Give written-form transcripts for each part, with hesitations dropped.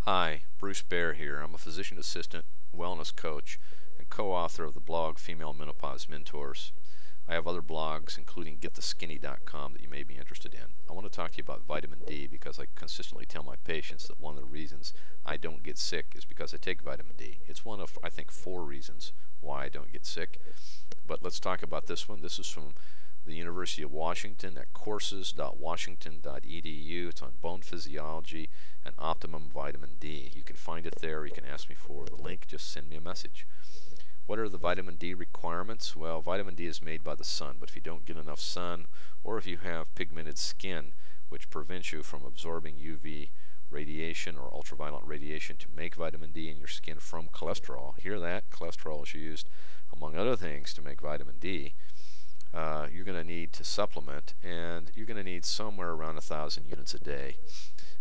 Hi, Bruce Bair here. I'm a physician assistant, wellness coach, and co-author of the blog Female Menopause Mentors. I have other blogs, including gettheskinny.com, that you may be interested in. I want to talk to you about vitamin D because I consistently tell my patients that one of the reasons I don't get sick is because I take vitamin D. It's one of, I think, 4 reasons why I don't get sick. But let's talk about this one. This is from the University of Washington at courses.washington.edu. It's on bone physiology and optimum vitamin D. You can find it there. You can ask me for the link. Just send me a message. What are the vitamin D requirements? Well, vitamin D is made by the sun, but if you don't get enough sun, or if you have pigmented skin, which prevents you from absorbing UV radiation or ultraviolet radiation to make vitamin D in your skin from cholesterol, hear that? Cholesterol is used, among other things, to make vitamin D. You're going to need to supplement, and you're going to need somewhere around 1,000 units a day.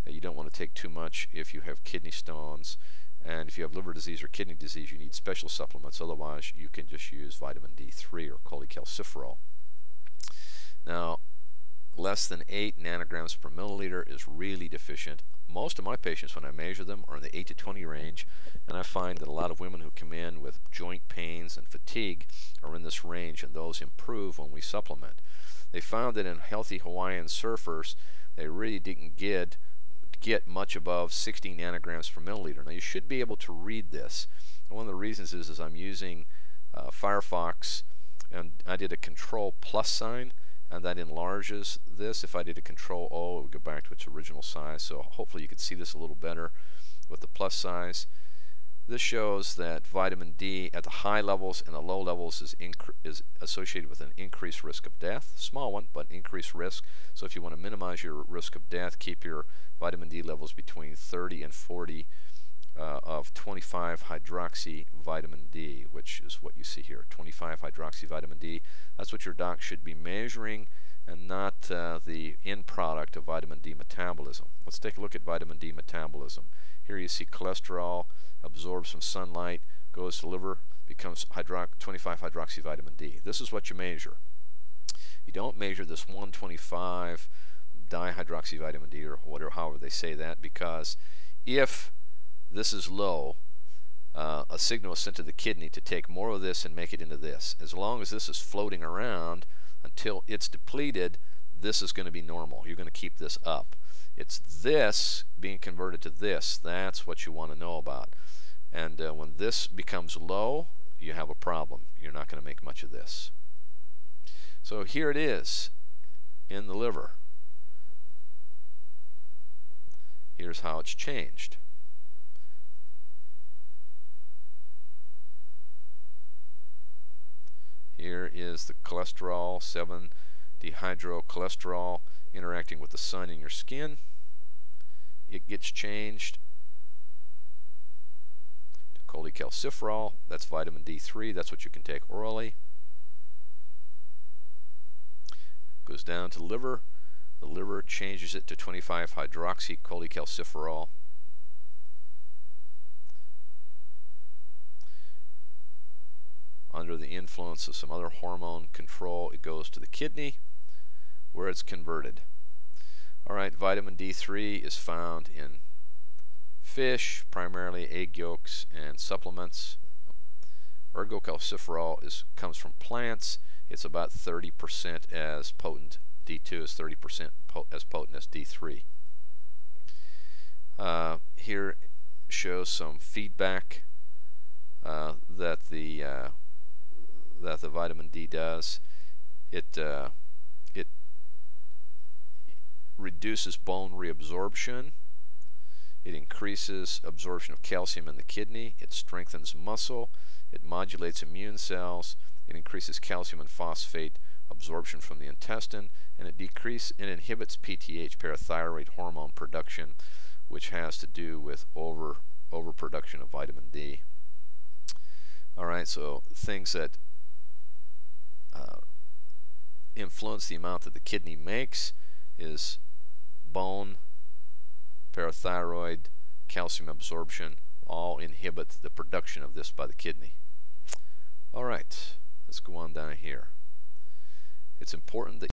You don't want to take too much if you have kidney stones, and if you have liver disease or kidney disease, you need special supplements. Otherwise, you can just use vitamin D3 or cholecalciferol. Now, less than 8 nanograms per milliliter is really deficient. Most of my patients, when I measure them, are in the 8 to 20 range, and I find that a lot of women who come in with joint pains and fatigue are in this range, and those improve when we supplement. They found that in healthy Hawaiian surfers, they really didn't get much above 60 nanograms per milliliter. Now, you should be able to read this. And one of the reasons is I'm using Firefox, and I did a Control plus sign, and that enlarges this. If I did a Control O, it would go back to its original size. So hopefully you can see this a little better with the plus size. This shows that vitamin D at the high levels and the low levels is associated with an increased risk of death. Small one, but increased risk. So if you want to minimize your risk of death, keep your vitamin D levels between 30 and 40 of 25-hydroxy vitamin D, which is what you see here, 25-hydroxy vitamin D. That's what your doc should be measuring, and not the end product of vitamin D metabolism. Let's take a look at vitamin D metabolism. Here you see cholesterol absorbs from sunlight, goes to liver, becomes 25-hydroxy vitamin D. This is what you measure. You don't measure this 125 dihydroxy vitamin D or whatever, however they say that, because if this is low, a signal is sent to the kidney to take more of this and make it into this. As long as this is floating around until it's depleted, this is going to be normal. You're going to keep this up. It's this being converted to this. That's what you want to know about. And when this becomes low, you have a problem. You're not going to make much of this. So here it is in the liver. Here's how it's changed. Here is the cholesterol, 7-dehydrocholesterol, interacting with the sun in your skin. It gets changed to cholecalciferol. That's vitamin D3. That's what you can take orally. Goes down to liver. The liver changes it to 25-hydroxy cholecalciferol. Under the influence of some other hormone control, it goes to the kidney, where it's converted. Alright, vitamin D3 is found in fish, primarily egg yolks and supplements. Ergocalciferol comes from plants. It's about 30% as potent. D2 is 30% as potent as D3. Here shows some feedback that the vitamin D does. It reduces bone reabsorption. It increases absorption of calcium in the kidney. It strengthens muscle. It modulates immune cells. It increases calcium and phosphate absorption from the intestine, and it inhibits PTH, parathyroid hormone production, which has to do with overproduction of vitamin D. Alright, so things that influence the amount that the kidney makes is bone, parathyroid, calcium absorption, all inhibit the production of this by the kidney. Alright, let's go on down here. It's important that